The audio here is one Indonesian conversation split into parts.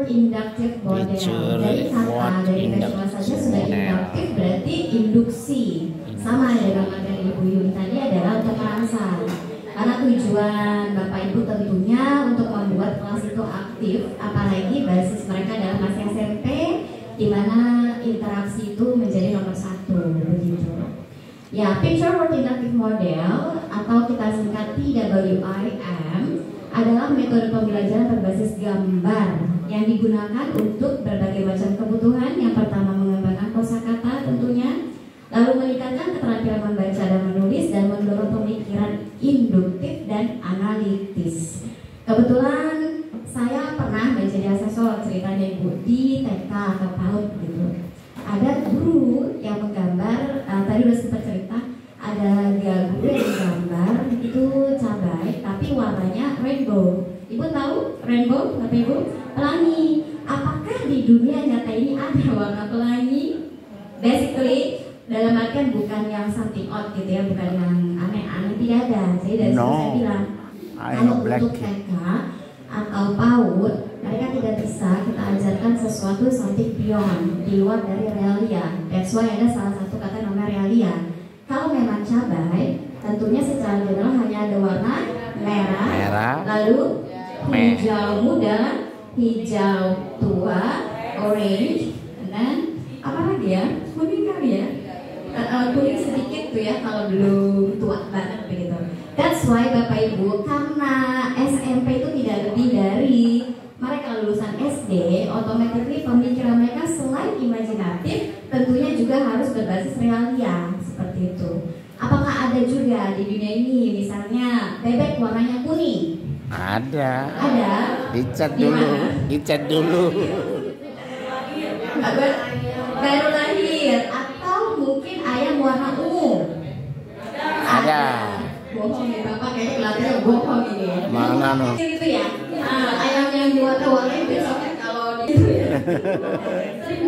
inductive model. Jadi kata dari kacamata saja sudah induktif, berarti induksi. Sama ya dengan materi Ibu Yuni tadi adalah untuk merangsang. Karena tujuan Bapak Ibu tentunya untuk membuat kelas itu aktif, apalagi basis mereka dalam masih SMP, di mana interaksi itu menjadi nomor 1, begitu. Ya, picture word inductive model atau kita singkat PWIM adalah metode pembelajaran berbasis gambar yang digunakan untuk berbagai macam kebutuhan. Yang pertama mengembangkan kosakata tentunya, lalu meningkatkan keterampilan membaca dan menulis, dan mendorong pemikiran induktif dan analitis. Kebetulan saya pernah menjadi asesor ceritanya Ibu di TK atau PAUD gitu. Ada guru yang menggambar, tadi udah sempat cerita, ada guru yang menggambar itu cabai tapi warnanya rainbow. Ibu tahu rainbow, Bapak Ibu? Pelangi. Apakah di dunia nyata ini ada warna pelangi? Basically dalam artian bukan yang something odd gitu ya, bukan yang aneh-aneh, tidak ada. Jadi dari situ saya bilang, kalau untuk TK atau PAUD, mereka tidak bisa kita ajarkan sesuatu something beyond, di luar dari realia. That's why ada salah satu kata namanya realia. Kalau memang cabai, tentunya secara general hanya ada warna merah, lalu hijau muda, hijau tua, orange, dan apa lagi ya? Kuning kali ya? Kuning sedikit tuh ya kalau belum tua banget begitu. That's why Bapak Ibu, karena SMP itu tidak lebih dari mereka lulusan SD, otomatis pemikiran mereka selain imajinatif, tentunya juga harus berbasis realia seperti itu. Apakah ada juga di dunia ini, misalnya bebek warnanya kuning? Ada. Ada. Dicat dulu, dicat dulu. Baru lahir, atau mungkin ayam warna ungu? Ada. Bohong ya Bapak, kayaknya kelihatannya bohong ini. Mana no? Gitu ya. Ayam yang diwarna-warnain besoknya kalau di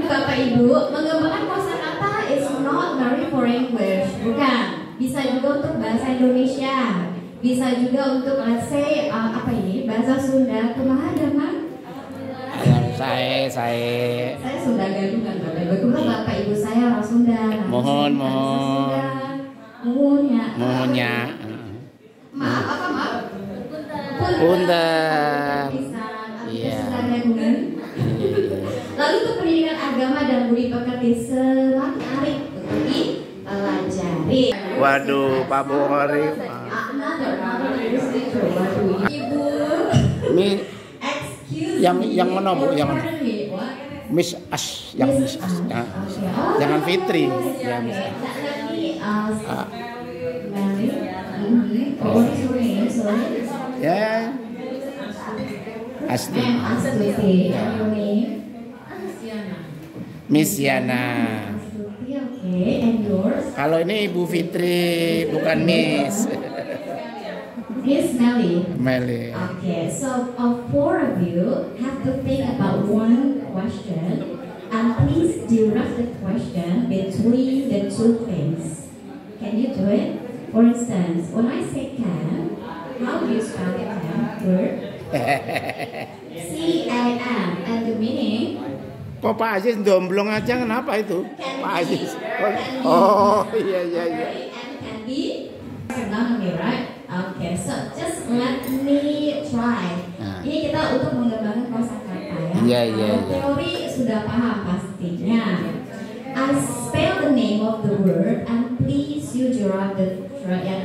Bapak Ibu, mengembangkan kosakata is not very foreign English, bukan. Bisa juga untuk bahasa Indonesia, bisa juga untuk let's say apa ini bahasa Sunda. Kumaha Damang? Saya Sunda gadungan Bapak Ibu. Kebetulan Bapak Ibu saya orang Sunda. mohon. Mohonnya. Maaf apa maaf? Punten. Iya. Lalu untuk pendidikan agama dan budi pekerti selalu untuk dipelajari. Waduh, Pak Bukhari. Ibu. Yang mana Bu? Yang mana? Miss As, yang Miss As. Nah, jangan Fitri, ya Miss As. Ya. Asti. Miss Yana. Kalau ini Ibu Fitri, bukan Miss. Miss Melly. Okay, so four of you have to think about one question, and please direct the question between the two things. Can you do it? For instance, when I say can, how do you spell the can word? C-A-M, and the meaning? Kok Pak Aziz domblong aja, kenapa itu? Pak Aziz. Iya. And be? Right? Okay, so just let me try. Ini kita untuk mengembangkan kosakata ya. Iya. Teori sudah paham pastinya. I spell the name of the word and please you derive the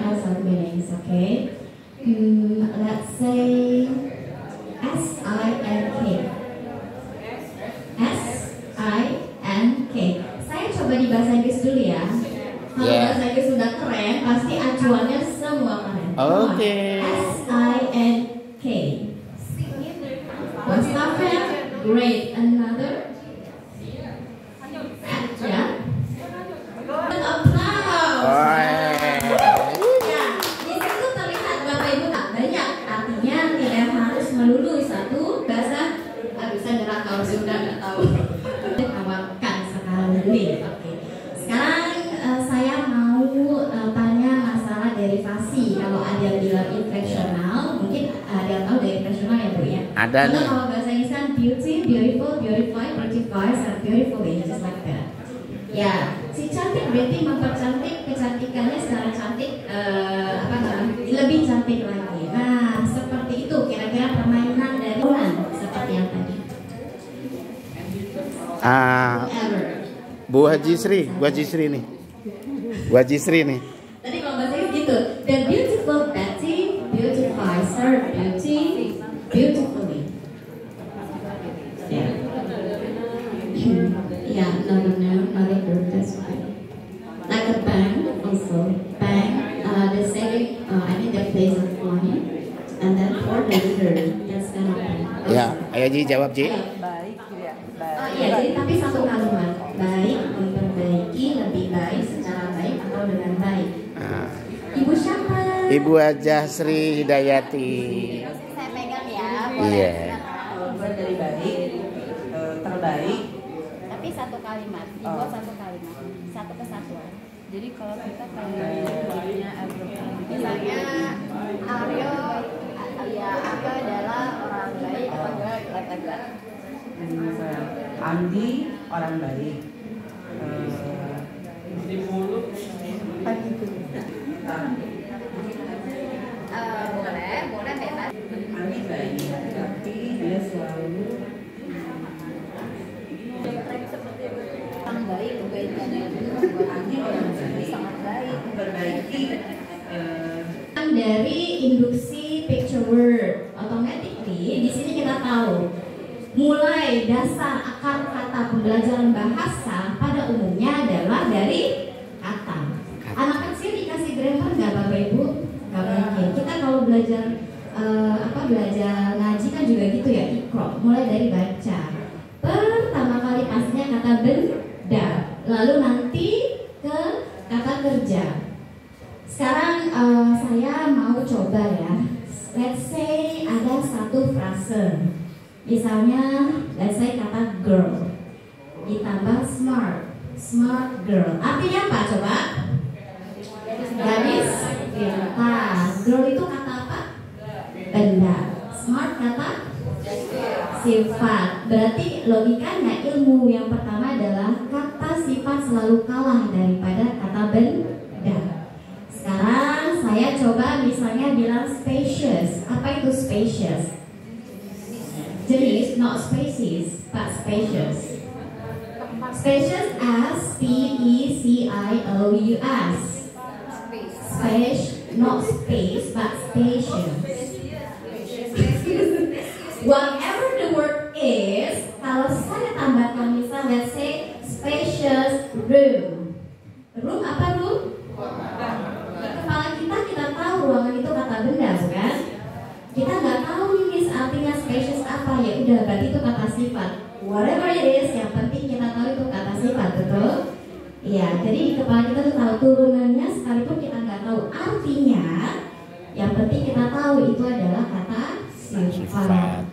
causal meanings, okay? Let's say S-I-N-K. S-I-N-K. Saya coba di bahasa Inggris dulu ya. Kalau bahasa Inggris sudah keren, pasti acuannya semua keren. Oke. S-I-N-K. What's that? Great. Another? Ya. Di situ terlihat Bapak Ibu tak banyak. Artinya tidak harus melulu satu bahasa. Bisa gerak kalau sudah nggak tahu. Awalkan sekarang dulu. Sekarang saya mau tanya masalah derivasi. Kalau ada yang bilang infleksional, mungkin ada yang tahu derivasi ya Bu ya. Ada nih. Kalau bahasa Inggris kan beauty, beautiful, beautify, beautifies, and beautifully, just like that. Ya, si cantik berarti mempercantik kecantikannya secara cantik, lebih cantik lagi. Nah, seperti itu kira-kira permainan dari Ulan seperti yang tadi. Bu Haji Sri nih. Bu Haji Sri nih. Tadi kalau bahasa Inggris gitu, the beautiful Betty beautifies her beauty beautifully. Ya, yeah, no, not a girl, that's fine. Like a bang, also bang. They say, I think they plays a coin, and then for the leader, that's gonna be. Ya, ayo Ji jawab Ji. Baik, ya. Baik. Iya, jadi tapi satu kalimat, baik, memperbaiki, lebih baik, secara baik atau dengan baik. Ibu siapa? Ibu Hajah Sri Hidayati. Saya pegang ya. Iya. Mulai dari baik, terbaik. Tapi satu kalimat, dibuat satu kalimat, satu kesatuan. Jadi kalau kita punya Misalnya Aryo, ya Aryo adalah orang baik atau enggak like that. Andi orang baik. Boleh bebas. Andi baik, tapi dia selalu Orang baik, kebaikannya itu membuat Andi orang baik, sangat baik. memperbaiki. Dari induksi picture word, automatically di sini kita tahu mulai dasar akar kata pembelajaran bahasa pada umumnya adalah dari kata. Anak kecil dikasih grammar nggak Bapak Ibu? Nggak mungkin. Kita kalau belajar belajar ngaji kan juga gitu ya, ikro, mulai dari baca. Pertama kali pastinya kata benda, lalu nanti ke kata kerja. Sekarang saya mau coba ya. Let's say ada satu frase. Misalnya, let's say kata girl ditambah smart, smart girl. Artinya apa coba? Gadis pintar. Girl itu kata apa? Benda. Smart kata sifat. Berarti logikanya ilmu yang pertama adalah kata sifat selalu kalah daripada kata benda. Sekarang saya coba misalnya bilang spacious. Apa itu spacious? Jenis, not species, but spacious. Spacious, S-P-E-C-I-O-U-S. Space, not space, but spacious. Whatever the word is, kalau saya tambahkan misal, let's say spacious room. Room apa room? Kepala kita tahu ruangan itu kata benda, bukan? Kita nggak tahu ini artinya spacious apa, ya udah berarti itu kata sifat. Whatever it is, yang penting kita tahu itu kata sifat, betul? Iya, jadi di kepala kita tuh tahu turunannya, sekalipun kita nggak tahu artinya, yang penting kita tahu itu adalah kata sifat.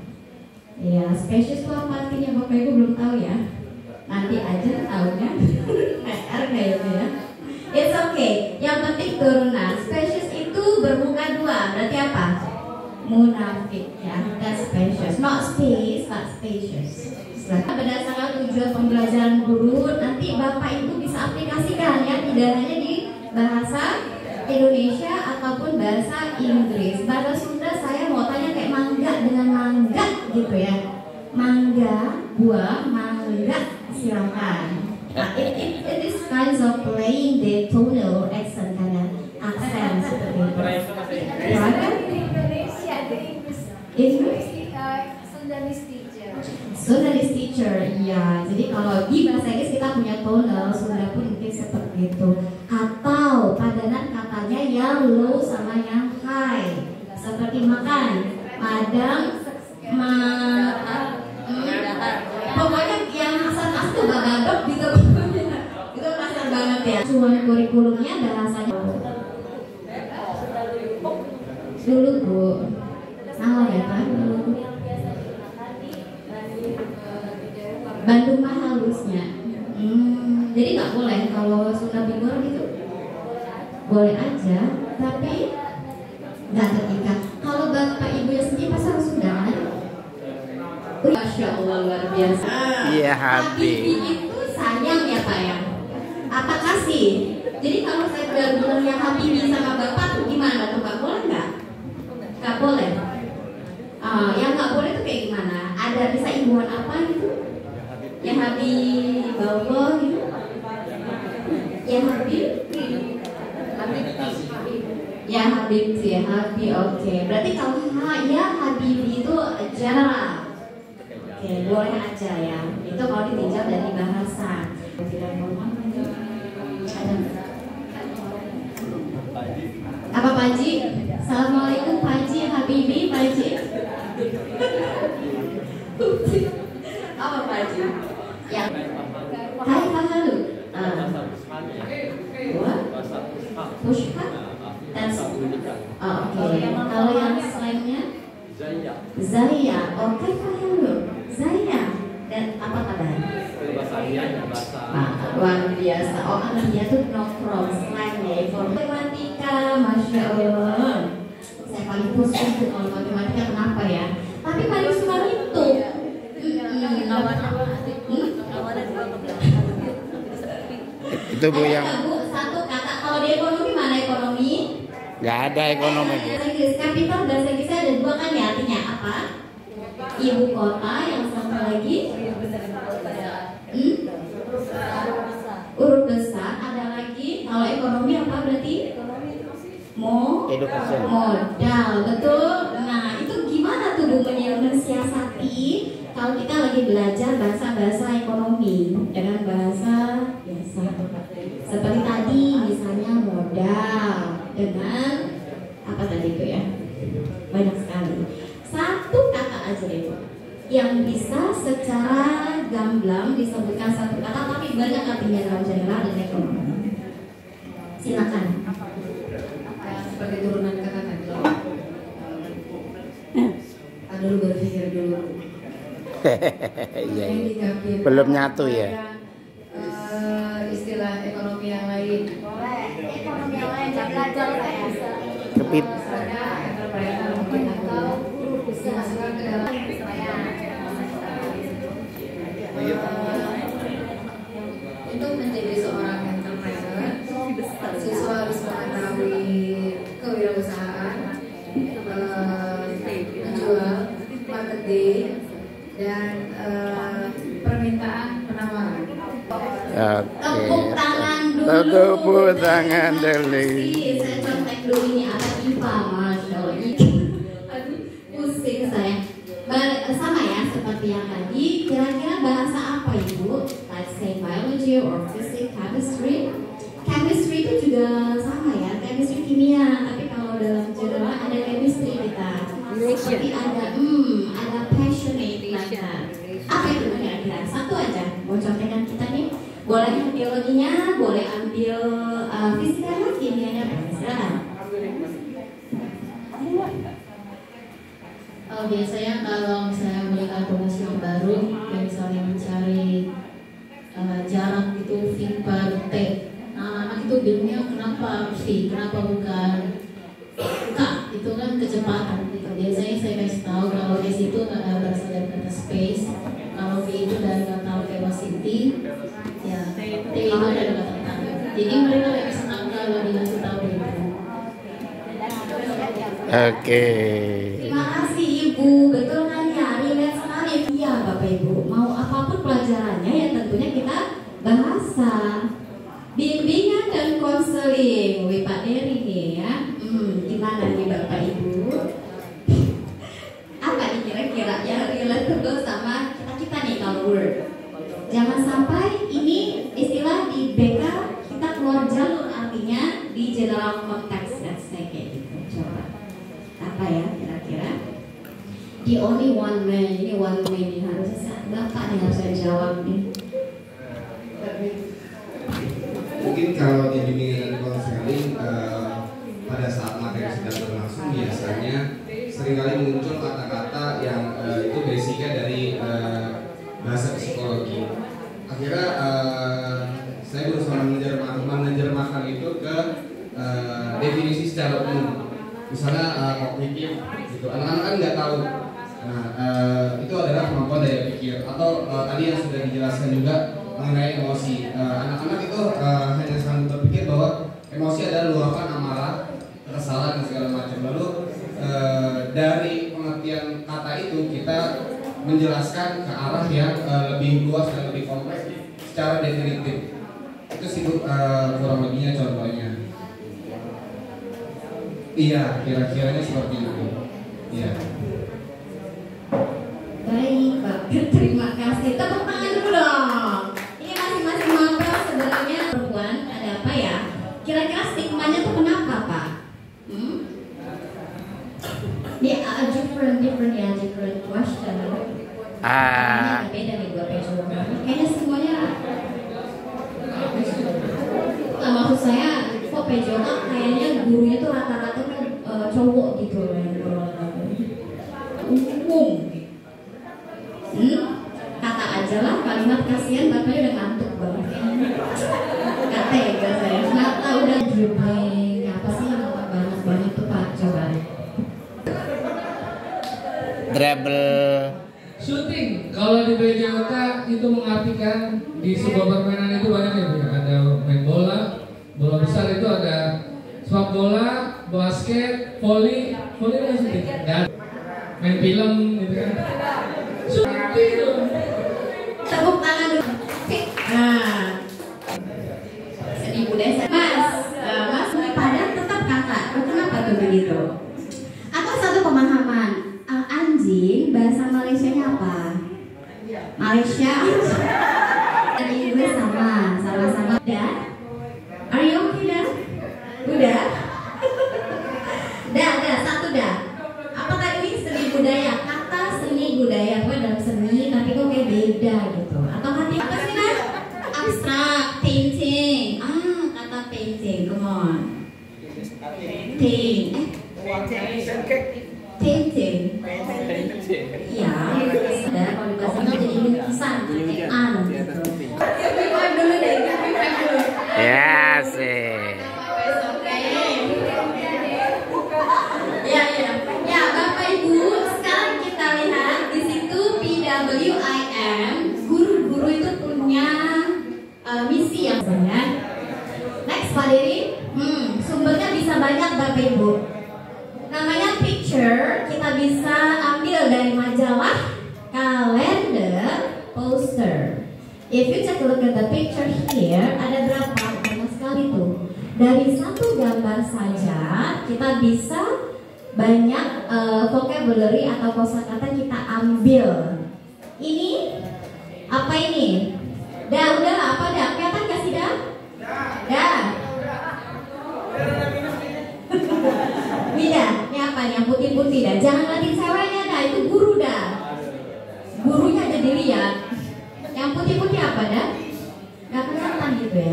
Iya, spacious itu apa artinya Bapak Ibu belum tahu ya? Nanti aja tahunya, PR kayaknya ya. It's okay, yang penting turunan. Spacious itu bermuka dua, berarti apa? Munafik ya, that's spacious, not space, but spacious. Berdasarkan tujuan pembelajaran guru, nanti Bapak Ibu bisa aplikasikan ya, tidak hanya di bahasa Indonesia ataupun bahasa Inggris. Bahasa Sunda saya mau tanya kayak mangga dengan mangga gitu ya. Mangga, buah, mangga, silakan. It is kinds of playing the tonal accent kind of accent seperti itu. Indonesia, English, Sundanese teacher. Sundanese teacher, iya. Jadi kalau di bahasa Inggris kita punya tonal, Sunda pun mungkin seperti itu. Atau padanan katanya yang low sama yang high. Seperti makan, padang, pokoknya yang asal tuh bagadok gitu. Itu kasar banget ya. Cuman kurikulumnya bahasanya dulu Bu. Salah ya Pak? Bandung mah halusnya. Jadi nggak boleh kalau Sunda Bogor gitu. Boleh aja, tapi nggak ketika. Kalau Bapak Ibu ya sendiri pasti harus Sunda kan? Masya Allah luar biasa. Iya, Habibi itu sayang ya Pak ya. Apa kasih? Jadi kalau saya udah bilangnya Habibi sama Bapak tuh gimana tuh Pak? Boleh nggak? Nggak boleh. Yang nggak boleh tuh kayak gimana? Ada bisa imbauan apa gitu? Ya Habib Bawa gitu? Ya Habib? Ya Habib sih, ya Habib. Oke. Berarti kalau ya Habib itu general. Oke, boleh aja ya. Itu kalau ditinjau dari bahasa. Apa Pak Haji? Assalamualaikum Pak Haji, Habibi Pak Haji. Apa Pak Haji? Ya. Hai Pak Halu. Pushka? Oke. Kalau yang selainnya? Zaya. Oke Pak Halu. Zaya. Dan apa kabar? Luar biasa. Oh, dia tuh nongkrong selain ya informatika, masya Allah. Saya paling pusing tuh kalau matematika, kenapa ya? Tapi paling suka itu. Itu Bu yang Bu, satu kata kalau di ekonomi mana ekonomi? nggak ada ekonomi Bu. Bahasa Inggris capital bahasa Inggrisnya ada dua kan ya, artinya apa? Ibu kota, yang satu lagi urut besar, ada lagi. Kalau ekonomi apa berarti? Edukasi. Modal, betul. Nah itu gimana tuh Bu mensiasati kalau kita lagi belajar bahasa ekonomi dengan bahasa biasa seperti tadi misalnya modal dengan apa tadi itu ya, banyak sekali. Satu kata aja deh Bu yang bisa secara gamblang disebutkan satu kata tapi banyak artinya dalam general dan ekonomi. Silakan. Seperti turunan kata tadi. Ada dulu berpikir dulu. Iya. Belum nyatu ya. Istilah ekonomi yang lain. Boleh. Ekonomi yang lain nggak belajar kayak bisa. Kepit. Misalnya entrepreneur mungkin atau dimasukkan ke dalam untuk menjadi seorang entrepreneur, siswa harus mengetahui kewirausahaan, menjual, marketing, dan permintaan penawaran. Tepuk tangan dulu. Tepuk tangan dulu. Saya contek dulu ini anak IPA, masya Allah. Aduh, pusing saya. Sama ya seperti yang tadi. Kira-kira bahasa apa Ibu? Let's say biology or physics, chemistry. Chemistry itu juga sama ya. Chemistry kimia. Tapi kalau dalam general ada chemistry kita. Seperti ada passionate kita. Apa itu kira-kira? Satu aja. Mau contekan kita nih. Boleh biologinya, boleh ambil fisikanya, kimianya, silakan. Biasanya kalau misalnya melihat promosi yang baru, yang misalnya mencari jarak itu V per T. Nah, anak itu bingungnya kenapa V, kenapa bukan K? Itu kan kecepatan gitu. Biasanya saya kasih tahu kalau S itu berasal dari kata space, kalau V itu dari kata velocity, ya T itu dari kata time. Jadi mereka lebih senang kalau dikasih tahu itu. Oke. Terima kasih Ibu, betul kan ya, relate sekali. Iya Bapak Ibu, mau apapun pelajarannya ya tentunya kita bahasa, bimbingan dan konseling. Wih Pak Dery nih ya, gimana nih Bapak Ibu? Apa nih kira-kira ya relatable sama kita nih kalau Word? Jangan sampai ini istilah di BK kita keluar jalur artinya di general context, let's say kayak gitu. Coba apa ya kira-kira? The only one way, ini one way nih harusnya Bapak nih harus saya jawab nih. Mungkin kalau di bimbingan dan konseling pada saat materi sedang berlangsung biasanya seringkali muncul kata-kata yang itu basicnya dari bahasa psikologi. Akhirnya saya berusaha menerjemahkan itu ke definisi secara umum. Misalnya kognitif gitu. Anak-anak kan nggak tahu Nah, itu adalah kemampuan daya pikir atau tadi yang sudah dijelaskan juga mengenai emosi. Anak-anak itu hanya selalu berpikir bahwa emosi adalah luapan amarah, kekesalan dan segala macam. Lalu dari pengertian kata itu kita menjelaskan ke arah yang lebih luas dan lebih kompleks secara definitif. Itu sih kurang lebihnya contohnya. Iya, kira-kiranya seperti itu. Iya. Baik, Pak. Terima kasih. Tepuk tangan dulu dong. Ini masing-masing mapel sebenarnya perempuan ada apa ya? Kira-kira stigmanya tuh kenapa, Pak? Yeah, different question. Beda nih gue pejo. Kayaknya semuanya. Maksud saya, kok pejo kayaknya gurunya tuh rata-rata kan cowok gitu umum. Kata aja lah kalimat kasihan bapaknya udah ngantuk banget. Kata ya guys saya. Kata udah dribbling. Apa sih yang banyak tuh Pak? Coba. Dribble. Shooting, kalau di BJOK itu mengartikan di sebuah permainan itu banyak ya, ada main bola, bola besar itu ada sepak bola, basket, volley itu shooting, dan main film gitu kan. Shooting itu. Tepuk tangan dulu. Nah, sedih budaya Mas pada tetap kakak. Kenapa tuh begitu? Atau satu pemahaman. Anjing bahasa Malaysianya apa? Malaysia. Dan Inggris sama-sama. Dan are you okay dah? Udah? Dah, satu dah. Apa tadi seni budaya? Kata seni budaya, gue dalam seni tapi kok kayak beda gitu. Atau hati apa sih Nas? Abstrak, painting. Kata painting, come on. Painting. Painting. Iya, ada kalau di bahasa Inggris jadi lukisan, pakean gitu. Revive dulu deh, revive dulu. Ya sih. Ya, Bapak Ibu, sekarang kita lihat di situ PWIM, guru-guru itu punya misi yang banyak. Next Pak Diri, sumbernya bisa banyak Bapak Ibu. Namanya picture, kita bisa ambil dari majalah, kalender, poster. If you take a look at the picture here, ada berapa? Banyak sekali tuh. Dari satu gambar saja, kita bisa banyak vocabulary atau kosakata kita ambil. Ini apa ini? Udah apa dah? Kelihatan gak sih dah? Dah. Bida, ini apa nih? Yang putih-putih dah. Jangan ngeliatin ceweknya dah, itu guru dah. Gurunya aja dilihat. Yang putih-putih apa dah? Gak kelihatan gitu ya.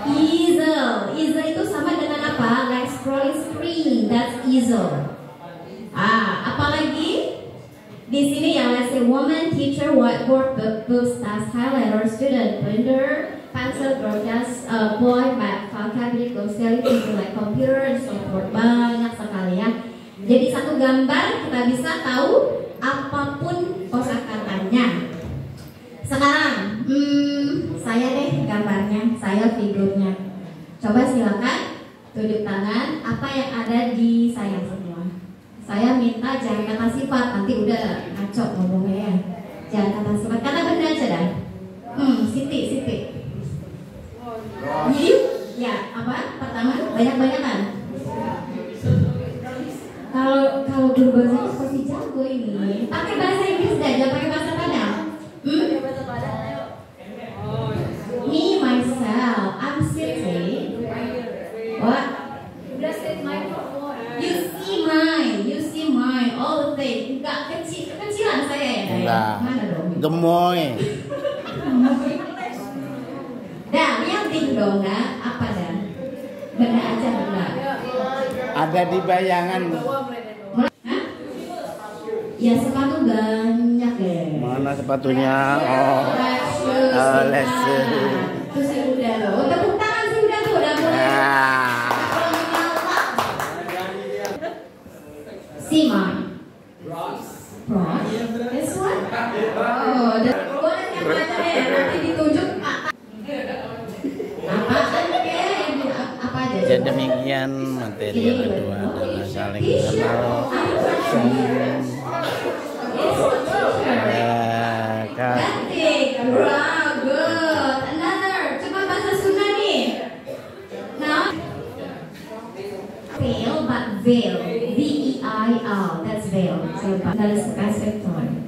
Easel. Easel itu sama dengan apa? Like scrolling screen. That's easel. Apalagi di sini ya, let's say woman, teacher, whiteboard, books, task, highlighter, student, printer, pencil, broadcast, boy, map, vocabulary, glossary, things like computer, and so forth. Banyak sekali ya. Jadi satu gambar kita bisa tahu apapun kosakatanya. Sekarang, saya deh gambarnya, saya figurnya. Coba silakan tunjuk tangan apa yang ada di saya semua. Saya minta jangan kata sifat, nanti udah ngaco ngomongnya ya. Jangan kata sifat, kata benda aja dah. Siti. Jadi, ya apa? Pertama, banyak-banyakan. Kalau guru bahasa seperti jago ini, pakai bahasa Inggris dah, jangan pakai bahasa Padang. Me myself, I'm sitting. What? You see mine, all the thing. Enggak kecilan saya ya. Enggak. Mana dong? Gemoy. Dah, liatin dong dah. Apa dah? Benda aja benda. Ada di bayangan. Hah? Ya sepatu banyak deh. Mana sepatunya? Oh. Les. Terus si udah loh. Tepuk tangan sih udah tuh, udah mulai. See mine. Oh, dan boleh kan baca ya, nanti ditunjuk apa aja? Ya demikian materi yang kedua adalah saling kenal. Wow, good. Another, coba bahasa Sunda nih. Now, veil, but veil, V-E-I-L, that's veil. So, that is specific term.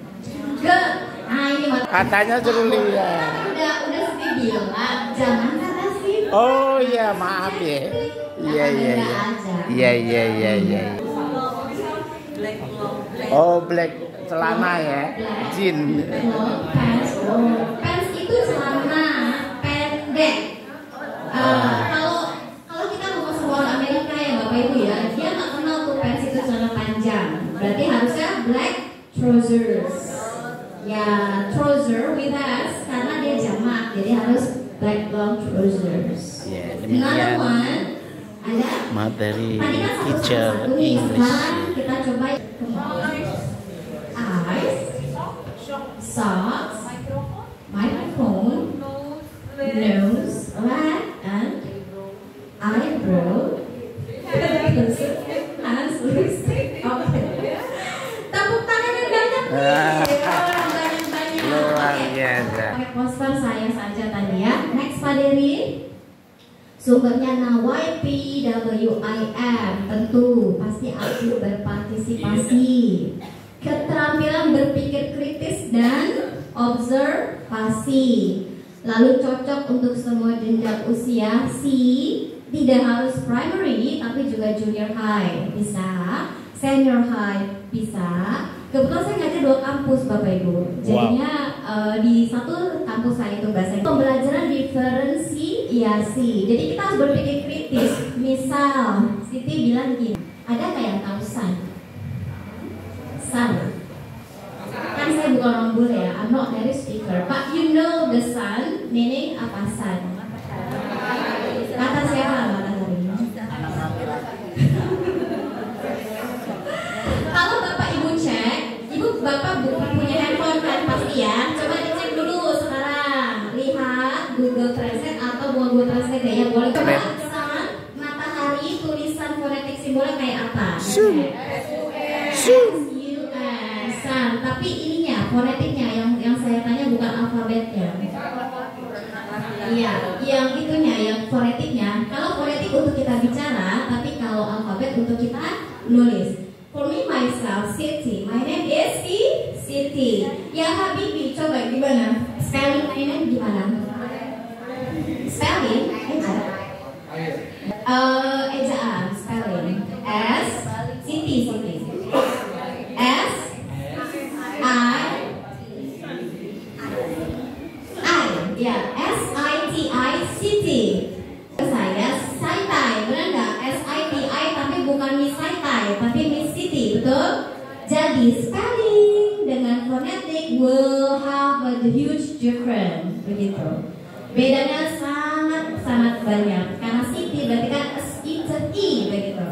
Good. Nah ini Katanya suruh lihat. Udah Siti bilang, jangan kata Siti. Oh iya, maaf ya. Iya. Oh, black celana ya, jean. Pants. Pants itu celana pendek. Kalau kita mau ke sekolah Amerika ya Bapak Ibu ya, dia nggak kenal tuh pants itu celana panjang. Berarti harusnya black trousers. Ya, trouser with us karena dia jamak, jadi harus black long trousers. Ya, Another demikian one ada materi tadi kan teacher satu-satu nih, English. sekarang kita coba eyes, socks, microphone, nose, leg, and eyebrow, hands, lipstick, tepuk tangan yang banyak nih. Luar biasa. Pakai poster saya saja tadi ya. Next Pak Dery. Sumbernya YPWIM, tentu pasti aktif berpartisipasi. Keterampilan berpikir kritis dan observasi. Lalu cocok untuk semua jenjang usia. C, tidak harus primary tapi juga junior high bisa, senior high bisa. Kebetulan saya ngajar 2 kampus Bapak Ibu. Jadinya di satu kampus saya itu bahasa pembelajaran diferensiasi. Jadi kita harus berpikir kritis. Misal Siti bilang gini, ada nggak yang tahu sun? Sun. Kan saya bukan orang bule ya, I'm not native speaker. But you know the sun, meaning apa sun? Kata siapa Kata hari ini? Kalau Bapak Ibu cek, Bapak punya handphone kan pasti ya. Coba dicek dulu sekarang. Lihat Google Translate atau Google Translate ya boleh. Coba sun, matahari, tulisan fonetik simbolnya kayak apa? Sun. Sun. Tapi ininya fonetiknya yang saya tanya bukan alfabetnya. Iya, yang itunya, yang fonetiknya. Kalau fonetik untuk kita bicara, tapi kalau alfabet untuk kita nulis. For me myself, Siti. My name is Siti. Ya Habibi, coba gimana? Spelling my name gimana? Spelling? Ejaan, spelling. S, Siti. S, ya, S-I-T-I, Siti. Saya Saitai, benar nggak? S-I-T-I tapi bukan Miss Saitai, tapi Miss Siti, betul? Jadi spelling dengan fonetik will have a huge difference, begitu. Bedanya sangat banyak. Karena Siti berarti kan S-I-T-I, begitu.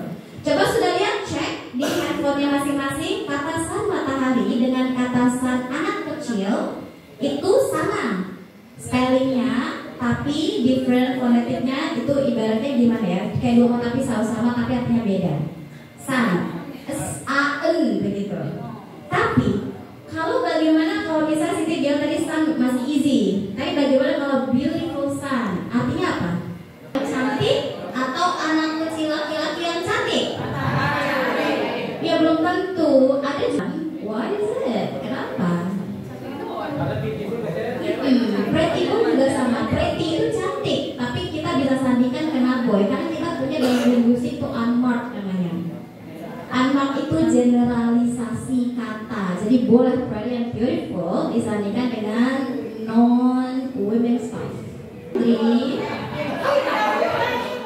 Coba sudah lihat, cek di handphonenya masing-masing kata sun matahari dengan kata sun anak kecil itu sama spellingnya, tapi different fonetiknya itu ibaratnya gimana ya? Kayak 2 kata pisau sama tapi artinya beda. Sun, S-A-N begitu. Tapi kalau bagaimana kalau misalnya Siti bilang tadi sun masih easy, tapi bagaimana kalau beautiful sun? Artinya apa? Cantik atau anak kecil laki-laki yang cantik? Ya belum tentu. Ada juga. What is it? Kenapa? Pretty pun juga sama. Pretty itu cantik, tapi kita bisa sandingkan kena boy karena kita punya dalam linguistik itu unmarked namanya. Unmarked itu generalisasi kata. Jadi boleh pretty and beautiful disandingkan dengan non women's stuff.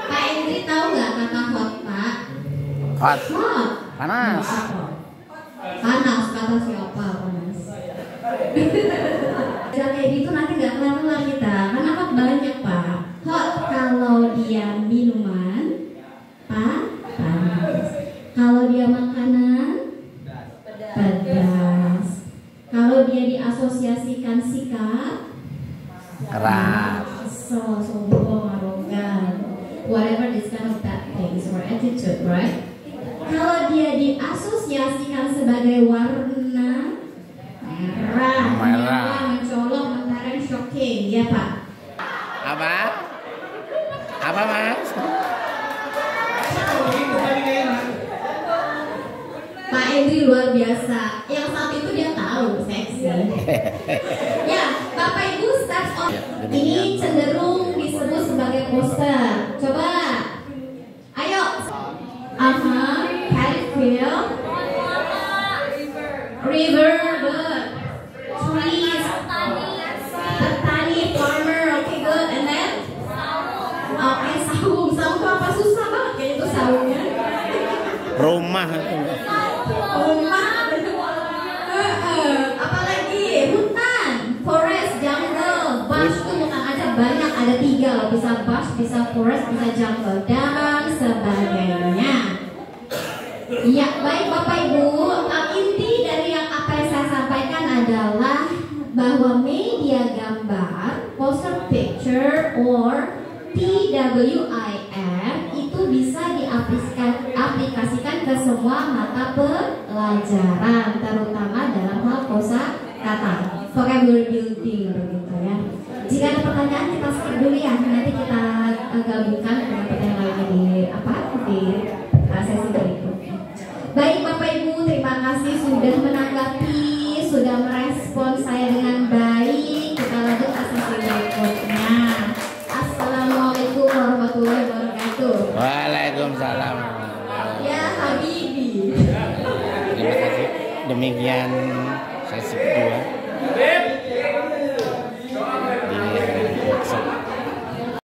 Pak Indri tahu nggak kata hot Pak? Hot. Hot. Panas. Panas kata siapa panas? Kayak gitu nanti nggak kelar kita. Karena hot banyak Pak. Hot kalau dia minuman, panas. Kalau dia makanan, pedas. Kalau dia di diasosiasikan sikap Keras. sombong, arogan, whatever this kind of bad things or attitude, right? Kalau dia diasosiasikan sebagai warna merah, menyala, mencolok, mentereng, shocking, ya Pak? Apa? Apa Mas? Pak Endri luar biasa. Yang satu itu dia tahu seksi. Ya, Bapak Ibu start on. Ini cenderung disebut sebagai poster. Coba, ayo. Padfield, river, bird, trees, petani, farmer. Okay, good. And then, okay, saung. Saung itu apa? Susah banget kayaknya itu saungnya. Rumah. Rumah. Apalagi hutan, forest, jungle, bush itu bukan aja banyak, ada 3 loh, bisa bush, bisa forest, bisa jungle dan sebagainya. Ya baik Bapak Ibu, inti dari yang apa yang saya sampaikan adalah bahwa media gambar, poster picture or TWIR itu bisa diaplikasikan ke semua mata pelajaran, terutama dalam hal kosakata, vocabulary building begitu ya. Jika ada pertanyaan kita skip dulu ya, nanti kita gabungkan dengan pertanyaan lainnya di sesi berikutnya. Baik Bapak Ibu, terima kasih sudah menanggapi, sudah merespon saya dengan baik. Kita lanjut ke sesi berikutnya. Assalamualaikum warahmatullahi wabarakatuh. Waalaikumsalam. Ya Habibi. Terima kasih. Demikian sesi kedua.